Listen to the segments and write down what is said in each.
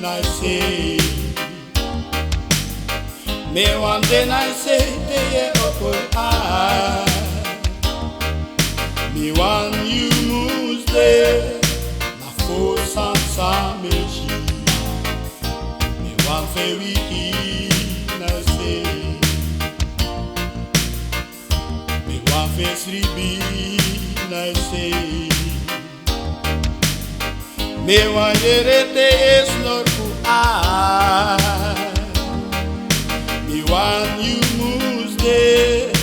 I say. Me one day I say they open eye. Me one you moves there. Na force and sameji. Me one very I say. Me one face ribi I say. Me one yerete is not who I. Me one you moves there.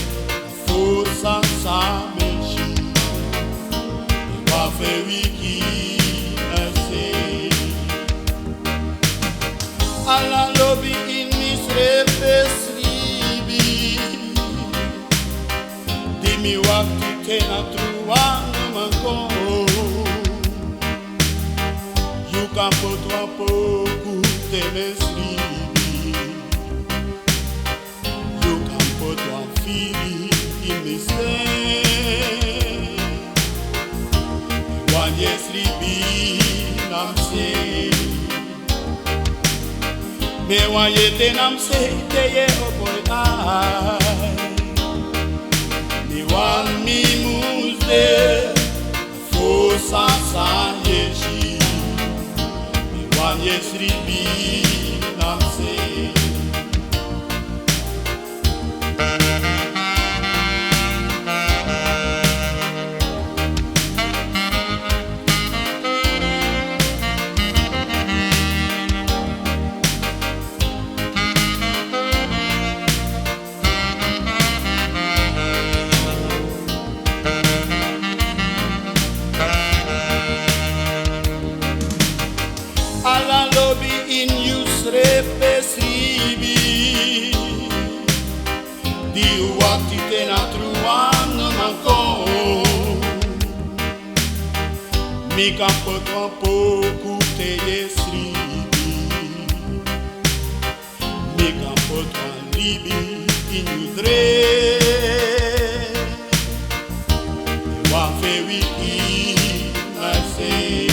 Force and sameji. Me one very I say. Alla lobby in mis repesribi. Dimmi waktu tena truando manco. You can put one pouco te mesribi. You can put one feeling in me say. One yes ribi nam say. Me one yete nam say te ye boy I. Me one me moves there. Force and yeshi. Me one yes ribi nam say. Alla lobby in use repesribi. Di wakti te na truando manco. Mi campo tua pouco te esribi. Mi campo tua libi in udre. One very I say.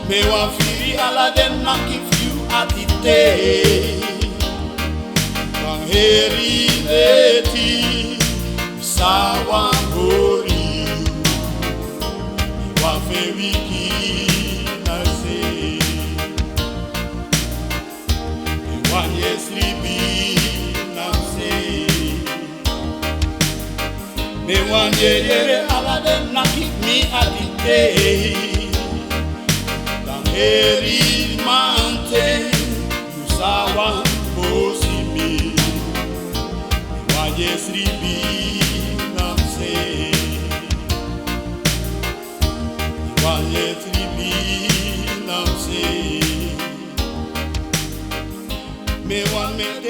Me wa firi ala den na give you atite. Bang heri deti sawa hori. Me wa firi I say. Me wa yes ribi na say. Me wa yere ala den na give me atite. Eri mante usawa posimi. Wa yes ribi nam say. Wa yes ribi nam say. Me one make